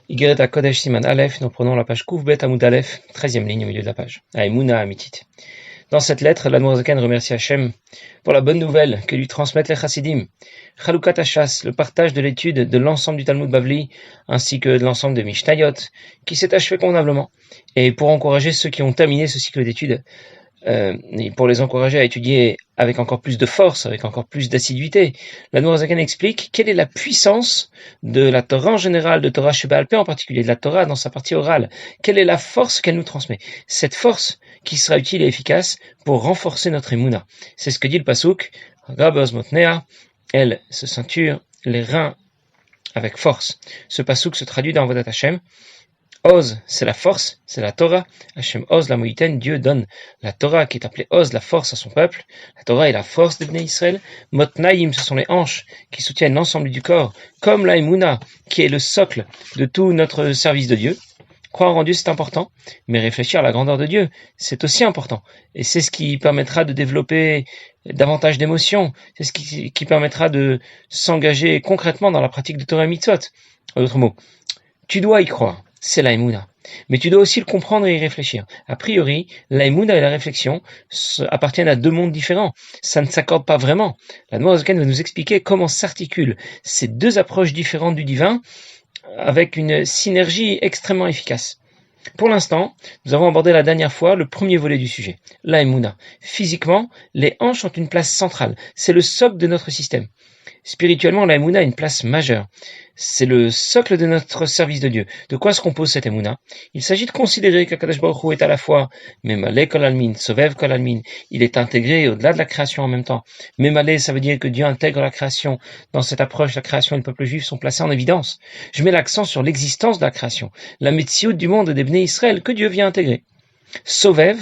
Igeret HaKodesh Siman Aleph, nous prenons la page Kouf Bet Amoud Aleph, 13e ligne au milieu de la page. Aïmouna Amitit. Dans cette lettre, l'Admour Zaken remercie Hachem pour la bonne nouvelle que lui transmettent les Chassidim. Chalukat Hashas, le partage de l'étude de l'ensemble du Talmud Bavli, ainsi que de l'ensemble de Mishnayot, qui s'est achevé convenablement. Et pour encourager ceux qui ont terminé ce cycle d'études, et pour les encourager à étudier avec encore plus de force, avec encore plus d'assiduité, l'Admour Zaken explique quelle est la puissance de la Torah en général, de Torah Sheba'al Peh en particulier, de la Torah dans sa partie orale. Quelle est la force qu'elle nous transmet? Cette force qui sera utile et efficace pour renforcer notre émouna. C'est ce que dit le Pasuk, Raboz Motnea, elle se ceinture les reins avec force. Ce Pasuk se traduit dans Vodat Hashem. Oz, c'est la force, c'est la Torah. Hashem Oz, la Moïten, Dieu donne la Torah qui est appelée Oz, la force à son peuple. La Torah est la force de Bnei Israël. Motnaïm, ce sont les hanches qui soutiennent l'ensemble du corps, comme la Emouna, qui est le socle de tout notre service de Dieu. Croire en Dieu, c'est important, mais réfléchir à la grandeur de Dieu, c'est aussi important. Et c'est ce qui permettra de développer davantage d'émotions. C'est ce qui permettra de s'engager concrètement dans la pratique de Torah Mitzvot. En d'autres mots, tu dois y croire. C'est la Emouna. Mais tu dois aussi le comprendre et y réfléchir. A priori, la Emouna et la réflexion appartiennent à deux mondes différents. Ça ne s'accorde pas vraiment. La Admour Zaken va nous expliquer comment s'articulent ces deux approches différentes du divin avec une synergie extrêmement efficace. Pour l'instant, nous avons abordé la dernière fois le premier volet du sujet, la Emouna. Physiquement, les hanches ont une place centrale. C'est le socle de notre système. Spirituellement, la Emouna a une place majeure. C'est le socle de notre service de Dieu. De quoi se compose cette Emouna? Il s'agit de considérer qu'Akadosh Baruch Hu est à la fois Memale Kol Almin, Sovev Kol Almin. Il est intégré au-delà de la création en même temps. Memale, ça veut dire que Dieu intègre la création. Dans cette approche, la création et le peuple juif sont placés en évidence. Je mets l'accent sur l'existence de la création, la Metsiout du monde des Bnei Israël que Dieu vient intégrer. Sovev,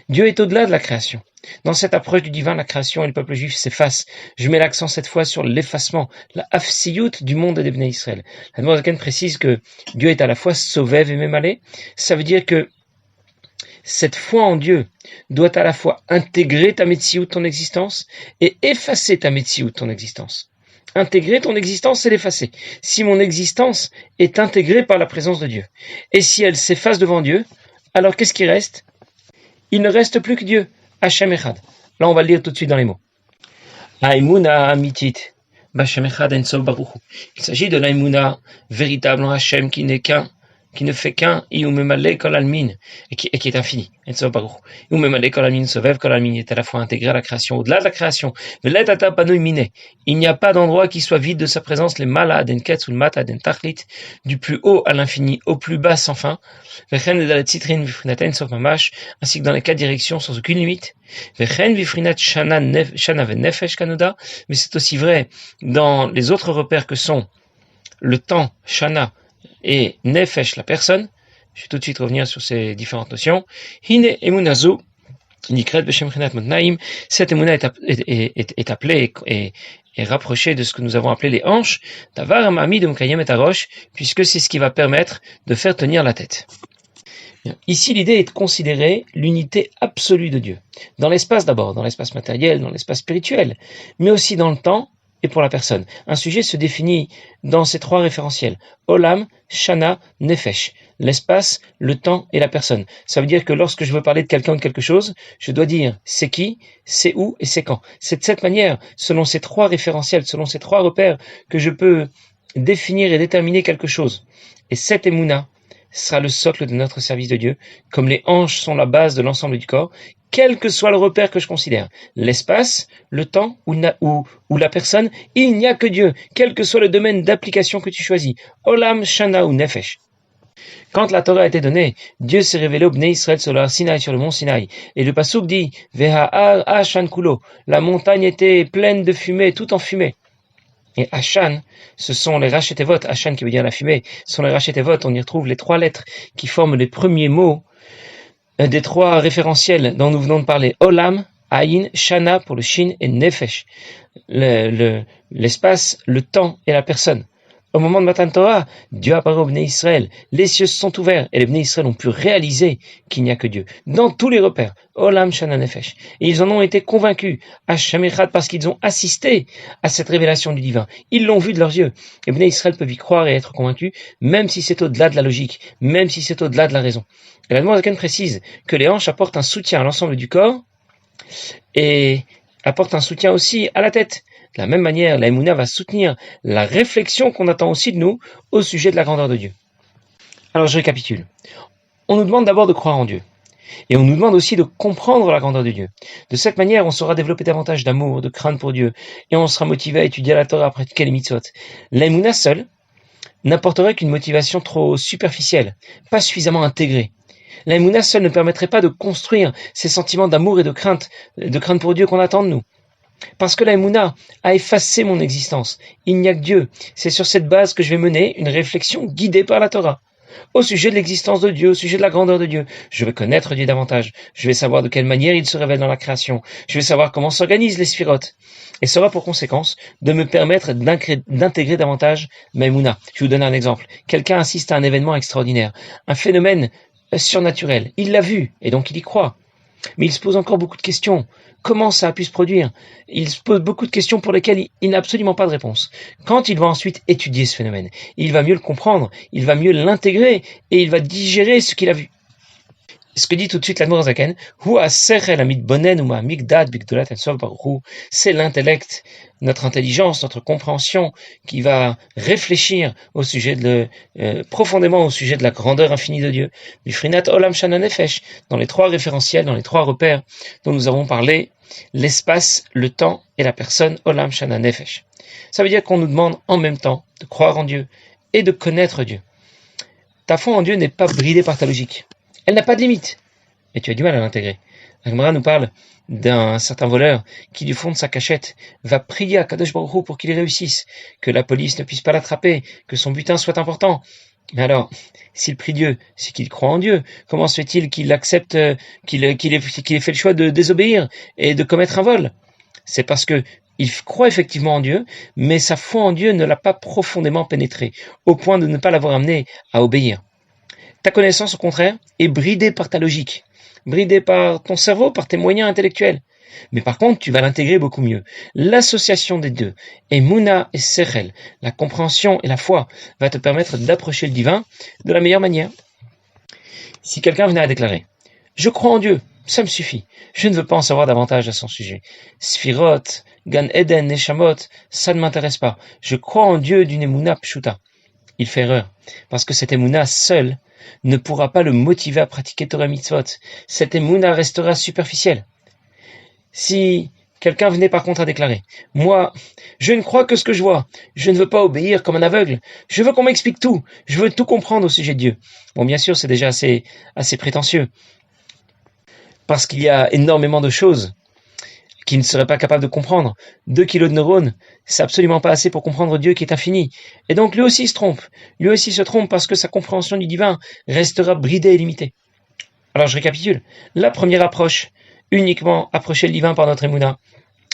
Dieu est au-delà de la création. Dans cette approche du divin, la création et le peuple juif s'effacent. Je mets l'accent cette fois sur l'effacement, la afsiyut du monde des Bnei Israël. La Admour Zaken précise que Dieu est à la fois Sovev et Memale. Ça veut dire que cette foi en Dieu doit à la fois intégrer ta Metsiout, ton existence, et effacer ta Metsiout, ton existence. Intégrer ton existence, c'est l'effacer. Si mon existence est intégrée par la présence de Dieu, et si elle s'efface devant Dieu, alors qu'est-ce qui reste? Il ne reste plus que Dieu. Hashem Echad. Là, on va le lire tout de suite dans les mots. Haïmouna Amitit. B'Hashem Echad En Sof Baruch Hu. Il s'agit de l'Haïmouna véritable en Hashem qui ne fait qu'un, Iumemale Kol Almin, et qui est infini. En Sof Baruch Hu. Iumemale Kol Almin, Sovev Kol Almin, est à la fois intégré à la création, au-delà de la création. Velet Ata Panoi Mine. Il n'y a pas d'endroit qui soit vide de sa présence, les Malad En Ketz ou le Matad En Tachlit, du plus haut à l'infini, au plus bas sans fin. Vechen Dalet Citrin Vifrinaten Sof Mamash, ainsi que dans les quatre directions sans aucune limite. Vechen Vifrinat Shana Venefesh Kanoda, mais c'est aussi vrai dans les autres repères que sont le temps, Shana, et Nefesh, la personne. Je vais tout de suite revenir sur ces différentes notions. Hine Emunazu, Nikret Beshem Chinat Motnaim, cette Emuna est appelée et rapprochée de ce que nous avons appelé les hanches, Tavar Amami de Mukayem et Arosh, puisque c'est ce qui va permettre de faire tenir la tête. Ici, l'idée est de considérer l'unité absolue de Dieu. Dans l'espace d'abord, dans l'espace matériel, dans l'espace spirituel, mais aussi dans le temps et pour la personne. Un sujet se définit dans ces trois référentiels. Olam, Shana, Nefesh. L'espace, le temps et la personne. Ça veut dire que lorsque je veux parler de quelqu'un ou de quelque chose, je dois dire c'est qui, c'est où et c'est quand. C'est de cette manière, selon ces trois référentiels, selon ces trois repères, que je peux définir et déterminer quelque chose. Et cette Emouna sera le socle de notre service de Dieu, comme les hanches sont la base de l'ensemble du corps, quel que soit le repère que je considère, l'espace, le temps ou la personne, il n'y a que Dieu, quel que soit le domaine d'application que tu choisis, Olam, Shana ou Nefesh. Quand la Torah a été donnée, Dieu s'est révélé au Bnei Israël sur le Sinaï, sur le mont Sinaï. Et le Pasuk dit, Veha'ar Ashan Kulo, la montagne était pleine de fumée, tout en fumée. Et Ashan, ce sont les Rachetevot, Ashan qui veut dire la fumée, ce sont les Rachetevot, on y retrouve les trois lettres qui forment les premiers mots des trois référentiels dont nous venons de parler. Olam, Aïn, Shana pour le Shin et Nefesh, l'espace, le temps et la personne. Au moment de Matan Torah, Dieu apparaît aux Bnei Israël. Les cieux se sont ouverts et les Bnei Israël ont pu réaliser qu'il n'y a que Dieu. Dans tous les repères, Olam Shana Nefesh. Et ils en ont été convaincus, Hashem Echad, parce qu'ils ont assisté à cette révélation du divin. Ils l'ont vu de leurs yeux. Et Bnei Israël peuvent y croire et être convaincus, même si c'est au-delà de la logique, même si c'est au-delà de la raison. Et la Noirzaken précise que les hanches apportent un soutien à l'ensemble du corps et apportent un soutien aussi à la tête. De la même manière, la Emouna va soutenir la réflexion qu'on attend aussi de nous au sujet de la grandeur de Dieu. Alors je récapitule. On nous demande d'abord de croire en Dieu. Et on nous demande aussi de comprendre la grandeur de Dieu. De cette manière, on saura développer davantage d'amour, de crainte pour Dieu, et on sera motivé à étudier la Torah, à pratiquer les mitzvot. La Emouna seule n'apporterait qu'une motivation trop superficielle, pas suffisamment intégrée. La Emouna seule ne permettrait pas de construire ces sentiments d'amour et de crainte pour Dieu qu'on attend de nous. Parce que la Emouna a effacé mon existence. Il n'y a que Dieu. C'est sur cette base que je vais mener une réflexion guidée par la Torah. Au sujet de l'existence de Dieu, au sujet de la grandeur de Dieu. Je vais connaître Dieu davantage. Je vais savoir de quelle manière il se révèle dans la création. Je vais savoir comment s'organisent les sphirotes. Et ça aura pour conséquence de me permettre d'intégrer davantage ma Emouna. Je vous donne un exemple. Quelqu'un assiste à un événement extraordinaire, un phénomène surnaturel. Il l'a vu et donc il y croit. Mais il se pose encore beaucoup de questions. Comment ça a pu se produire? Il se pose beaucoup de questions pour lesquelles il n'a absolument pas de réponse. Quand il va ensuite étudier ce phénomène, il va mieux le comprendre, il va mieux l'intégrer et il va digérer ce qu'il a vu. Ce que dit tout de suite l'Admor Zaken, c'est l'intellect, notre intelligence, notre compréhension qui va réfléchir au sujet profondément au sujet de la grandeur infinie de Dieu. Bifrinat Olam Shana Nefesh, dans les trois référentiels, dans les trois repères dont nous avons parlé, l'espace, le temps et la personne, Olam Shana Nefesh. Ça veut dire qu'on nous demande en même temps de croire en Dieu et de connaître Dieu. Ta foi en Dieu n'est pas bridée par ta logique. Elle n'a pas de limite, et tu as du mal à l'intégrer. La Gemara nous parle d'un certain voleur qui, du fond de sa cachette, va prier à Kadosh Baruch Hu pour qu'il réussisse, que la police ne puisse pas l'attraper, que son butin soit important. Mais alors, s'il prie Dieu, c'est qu'il croit en Dieu. Comment se fait-il qu'il accepte, qu'il ait fait le choix de désobéir et de commettre un vol? C'est parce que il croit effectivement en Dieu, mais sa foi en Dieu ne l'a pas profondément pénétré, au point de ne pas l'avoir amené à obéir. Ta connaissance, au contraire, est bridée par ta logique, bridée par ton cerveau, par tes moyens intellectuels. Mais par contre, tu vas l'intégrer beaucoup mieux. L'association des deux, Emouna et Sechel, la compréhension et la foi, va te permettre d'approcher le divin de la meilleure manière. Si quelqu'un venait à déclarer « Je crois en Dieu, ça me suffit, je ne veux pas en savoir davantage à son sujet. Sphirot, Gan Eden, Neshamot, ça ne m'intéresse pas. Je crois en Dieu d'une Emouna Pshuta. » Il fait erreur, parce que cette Emouna seule ne pourra pas le motiver à pratiquer Torah Mitzvot. Cette Emouna restera superficielle. Si quelqu'un venait par contre à déclarer « Moi, je ne crois que ce que je vois. Je ne veux pas obéir comme un aveugle. Je veux qu'on m'explique tout. Je veux tout comprendre au sujet de Dieu. » Bon, bien sûr, c'est déjà assez prétentieux. Parce qu'il y a énormément de choses qu'il ne serait pas capable de comprendre. 2 kilos de neurones, c'est absolument pas assez pour comprendre Dieu qui est infini. Et donc lui aussi se trompe. Lui aussi se trompe parce que sa compréhension du divin restera bridée et limitée. Alors je récapitule. La première approche, uniquement approcher le divin par notre Emouna,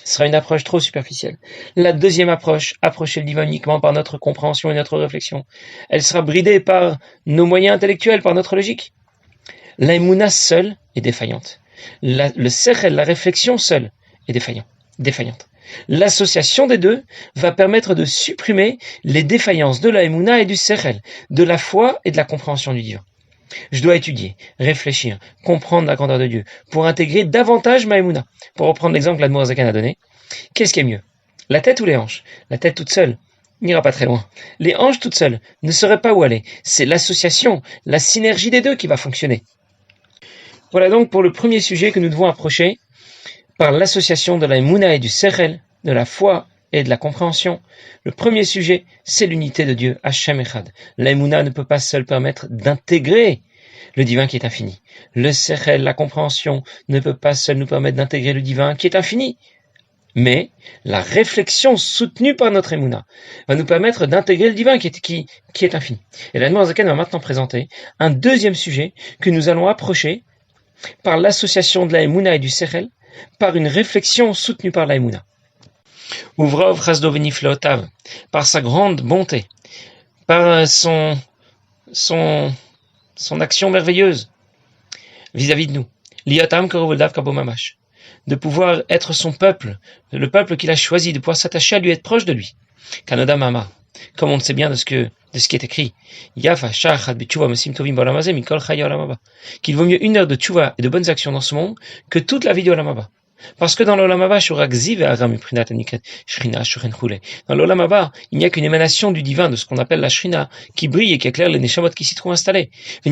sera une approche trop superficielle. La deuxième approche, approcher le divin uniquement par notre compréhension et notre réflexion, elle sera bridée par nos moyens intellectuels, par notre logique. La Emouna seule est défaillante. Le sechel, la réflexion seule, est défaillante. L'association des deux va permettre de supprimer les défaillances de la Emouna et du sechel, de la foi et de la compréhension du divin. Je dois étudier, réfléchir, comprendre la grandeur de Dieu, pour intégrer davantage ma Emouna. Pour reprendre l'exemple que l'Admor Zaken a donné, qu'est-ce qui est mieux? La tête ou les hanches? La tête toute seule n'ira pas très loin. Les hanches toutes seules ne sauraient pas où aller. C'est l'association, la synergie des deux qui va fonctionner. Voilà donc pour le premier sujet que nous devons approcher par l'association de la Emouna et du Sechel, de la foi et de la compréhension. Le premier sujet, c'est l'unité de Dieu, Hashem Echad. La Emouna ne peut pas seule permettre d'intégrer le divin qui est infini. Le Sechel, la compréhension, ne peut pas seule nous permettre d'intégrer le divin qui est infini. Mais la réflexion soutenue par notre Emouna va nous permettre d'intégrer le divin qui est infini. Et l'Admor Zaken va maintenant présenter un deuxième sujet que nous allons approcher par l'association de la Emouna et du Sechel, par une réflexion soutenue par la Emouna. Uvrov Chasdo Venifleotav, par sa grande bonté, par son action merveilleuse vis-à-vis de nous. Liatam Karovoldav Kabomamash. De pouvoir être son peuple, le peuple qu'il a choisi, de pouvoir s'attacher à lui, être proche de lui. Kanada Mama. Comme on le sait bien de ce qui est écrit. Qu'il vaut mieux 1 heure de tchouva et de bonnes actions dans ce monde que toute la vie du Olam Haba. Parce que dans l'Olam Haba, dans l'Olam Haba, il n'y a qu'une émanation du divin, de ce qu'on appelle la Shrina, qui brille et qui éclaire les Neshamot qui s'y trouvent installés. On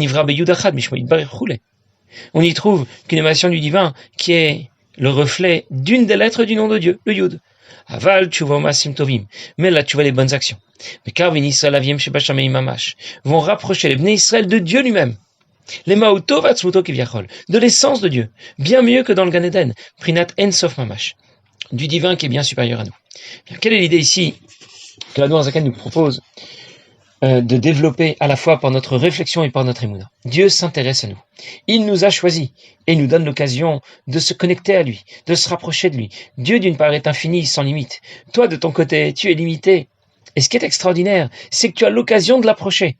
y trouve qu'une émanation du divin qui est le reflet d'une des lettres du nom de Dieu, le Yud. Aval tchouva u'masim tovim. Mais là, tu vois les bonnes actions. Mais car Bnei Israël aviem shebashamei mamash vont rapprocher les Bnei Israël de Dieu lui-même. Les ma'oto vatzmuto kivyachol, de l'essence de Dieu, bien mieux que dans le Gan Eden, prinat ensof mamash, du divin qui est bien supérieur à nous. Bien, quelle est l'idée ici que la Noirzakan nous propose de développer à la fois par notre réflexion et par notre émouna? Dieu s'intéresse à nous. Il nous a choisis et nous donne l'occasion de se connecter à lui, de se rapprocher de lui. Dieu d'une part est infini, sans limite. Toi de ton côté, tu es limité. Et ce qui est extraordinaire, c'est que tu as l'occasion de l'approcher,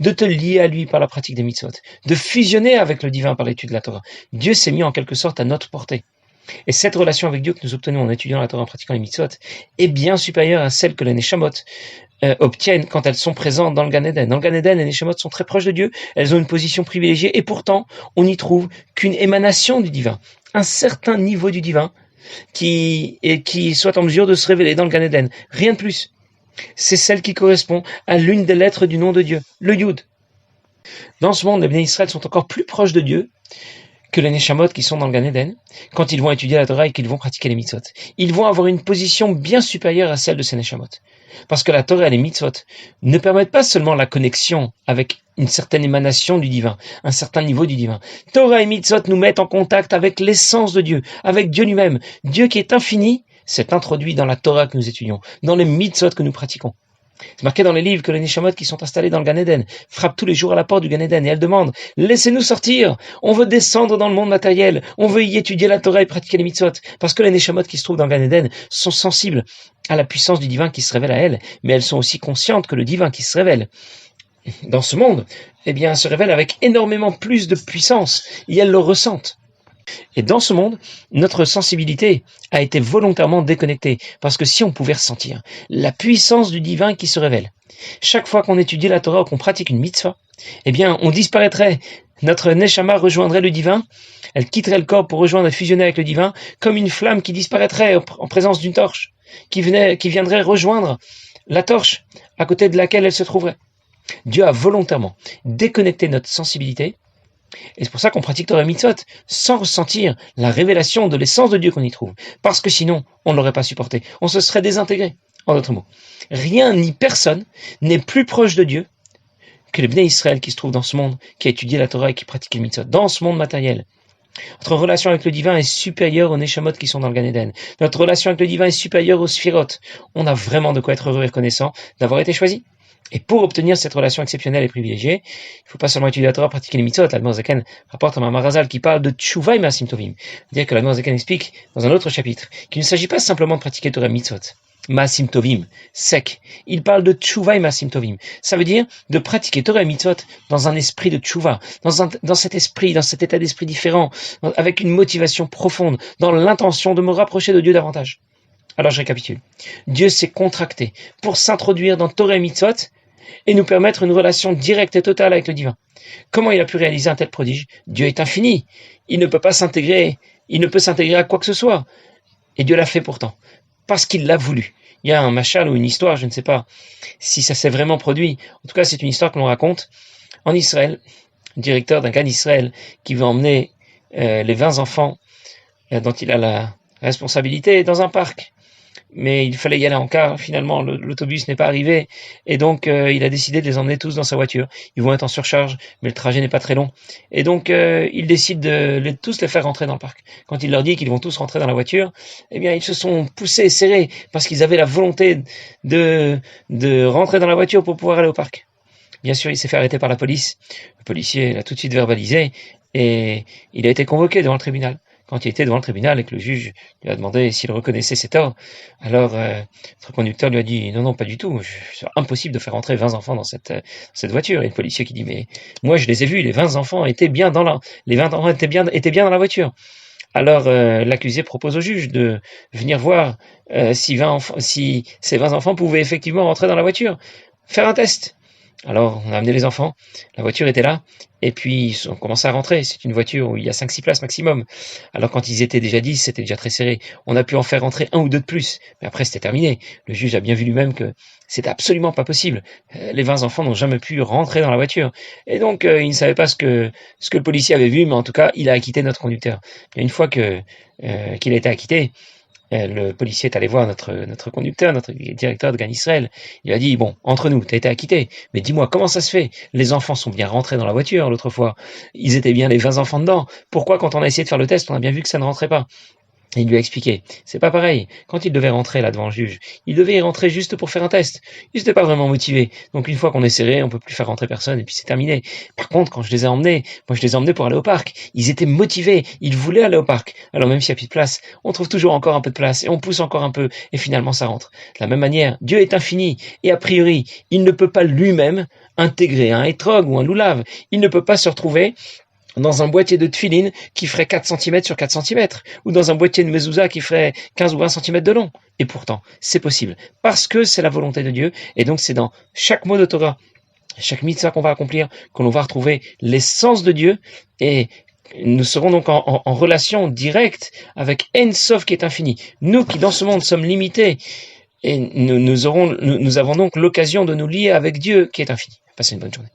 de te lier à lui par la pratique des mitzvot, de fusionner avec le divin par l'étude de la Torah. Dieu s'est mis en quelque sorte à notre portée. Et cette relation avec Dieu que nous obtenons en étudiant la Torah, en pratiquant les mitzvot, est bien supérieure à celle que les Neshamot obtiennent quand elles sont présentes dans le Gan Eden. Dans le Gan Eden, les Neshamot sont très proches de Dieu, elles ont une position privilégiée, et pourtant, on n'y trouve qu'une émanation du divin, un certain niveau du divin qui soit en mesure de se révéler dans le Gan Eden. Rien de plus. C'est celle qui correspond à l'une des lettres du nom de Dieu, le Yud. Dans ce monde, les Bnei Israël sont encore plus proches de Dieu que les Neshamot qui sont dans le Gan Eden, quand ils vont étudier la Torah et qu'ils vont pratiquer les mitzvot. Ils vont avoir une position bien supérieure à celle de ces Neshamot. Parce que la Torah et les mitzvot ne permettent pas seulement la connexion avec une certaine émanation du divin, un certain niveau du divin. Torah et mitzvot nous mettent en contact avec l'essence de Dieu, avec Dieu lui-même. Dieu qui est infini s'est introduit dans la Torah que nous étudions, dans les mitzvot que nous pratiquons. C'est marqué dans les livres que les Neshamot qui sont installés dans le Gan Eden frappent tous les jours à la porte du Gan Eden et elles demandent « Laissez-nous sortir, on veut descendre dans le monde matériel, on veut y étudier la Torah et pratiquer les mitzvot. » Parce que les Neshamot qui se trouvent dans le Gan Eden sont sensibles à la puissance du divin qui se révèle à elles, mais elles sont aussi conscientes que le divin qui se révèle dans ce monde, eh bien, se révèle avec énormément plus de puissance et elles le ressentent. Et dans ce monde, notre sensibilité a été volontairement déconnectée, parce que si on pouvait ressentir la puissance du divin qui se révèle, chaque fois qu'on étudie la Torah ou qu'on pratique une mitzvah, eh bien, on disparaîtrait. Notre neshama rejoindrait le divin, elle quitterait le corps pour rejoindre et fusionner avec le divin, comme une flamme qui disparaîtrait en présence d'une torche, qui viendrait rejoindre la torche à côté de laquelle elle se trouverait. Dieu a volontairement déconnecté notre sensibilité. Et c'est pour ça qu'on pratique Torah et Mitzvot sans ressentir la révélation de l'essence de Dieu qu'on y trouve. Parce que sinon, on ne l'aurait pas supporté. On se serait désintégré. En d'autres mots, rien ni personne n'est plus proche de Dieu que le Bnei Israël qui se trouve dans ce monde, qui a étudié la Torah et qui pratique les Mitzvot, dans ce monde matériel. Notre relation avec le divin est supérieure aux Neshamot qui sont dans le Gan Eden. Notre relation avec le divin est supérieure aux Sphirot. On a vraiment de quoi être heureux et reconnaissant d'avoir été choisi. Et pour obtenir cette relation exceptionnelle et privilégiée, il ne faut pas seulement étudier la Torah, pratiquer les mitzvot. L'Admor Zaken rapporte un Maharazal qui parle de tchouva et maasim tovim. C'est-à-dire que l'Admor Zaken explique dans un autre chapitre qu'il ne s'agit pas simplement de pratiquer Torah et mitzvot, maasim tovim, sec. Il parle de tchouva et maasim tovim. Ça veut dire de pratiquer Torah et mitzvot dans un esprit de tchouva, dans cet esprit, dans cet état d'esprit différent, avec une motivation profonde, dans l'intention de me rapprocher de Dieu davantage. Alors je récapitule. Dieu s'est contracté pour s'introduire dans Torah et mitzvot et nous permettre une relation directe et totale avec le divin. Comment il a pu réaliser un tel prodige? Dieu est infini. Il ne peut pas s'intégrer, il ne peut s'intégrer à quoi que ce soit. Et Dieu l'a fait pourtant, parce qu'il l'a voulu. Il y a un machal ou une histoire, je ne sais pas si ça s'est vraiment produit. En tout cas, c'est une histoire que l'on raconte en Israël. Le directeur d'un Gan Israël qui veut emmener les 20 enfants dont il a la responsabilité dans un parc. Mais il fallait y aller en car, finalement l'autobus n'est pas arrivé, et donc il a décidé de les emmener tous dans sa voiture. Ils vont être en surcharge, mais le trajet n'est pas très long, et donc il décide de tous les faire rentrer dans le parc. Quand il leur dit qu'ils vont tous rentrer dans la voiture, eh bien ils se sont poussés et serrés, parce qu'ils avaient la volonté de rentrer dans la voiture pour pouvoir aller au parc. Bien sûr, il s'est fait arrêter par la police. Le policier l'a tout de suite verbalisé, et il a été convoqué devant le tribunal. quand il était devant le tribunal et que le juge lui a demandé s'il reconnaissait ses torts, alors notre conducteur lui a dit non, pas du tout, c'est impossible de faire entrer 20 enfants dans cette voiture. Et le policier qui dit mais moi je les ai vus, les 20 enfants étaient bien les 20 enfants étaient bien dans la voiture. Alors l'accusé propose au juge de venir voir si ces 20 enfants pouvaient effectivement rentrer dans la voiture, faire un test. Alors, on a amené les enfants, la voiture était là, et puis ils ont commencé à rentrer. C'est une voiture où il y a 5-6 places maximum. Alors quand ils étaient déjà 10, c'était déjà très serré. On a pu en faire rentrer un ou deux de plus, mais après c'était terminé. Le juge a bien vu lui-même que c'était absolument pas possible. Les 20 enfants n'ont jamais pu rentrer dans la voiture. Et donc, il ne savait pas ce que le policier avait vu, mais en tout cas, il a acquitté notre conducteur. Et une fois qu'il a été acquitté, le policier est allé voir notre conducteur, notre directeur de Gan Israël. Il a dit, bon, entre nous, t'as été acquitté, mais dis-moi, comment ça se fait? Les enfants sont bien rentrés dans la voiture l'autre fois. Ils étaient bien les 20 enfants dedans. Pourquoi, quand on a essayé de faire le test, on a bien vu que ça ne rentrait pas? Et il lui a expliqué, c'est pas pareil. Quand il devait rentrer là devant le juge, il devait y rentrer juste pour faire un test. Il n'était pas vraiment motivé. Donc une fois qu'on est serré, on peut plus faire rentrer personne et puis c'est terminé. Par contre, quand je les ai emmenés, moi je les ai emmenés pour aller au parc. Ils étaient motivés, ils voulaient aller au parc. Alors même s'il n'y a plus de place, on trouve toujours encore un peu de place et on pousse encore un peu et finalement ça rentre. De la même manière, Dieu est infini et a priori, il ne peut pas lui-même intégrer un hétrog ou un loulav. Il ne peut pas se retrouver dans un boîtier de tefilin qui ferait 4 cm sur 4 cm, ou dans un boîtier de mezouza qui ferait 15 ou 20 cm de long. Et pourtant, c'est possible, parce que c'est la volonté de Dieu, et donc c'est dans chaque mot de Torah, chaque mitzvah qu'on va accomplir, que l'on va retrouver l'essence de Dieu, et nous serons donc en relation directe avec En Sof qui est infini. Nous qui dans ce monde sommes limités, et nous avons donc l'occasion de nous lier avec Dieu qui est infini. Passez une bonne journée.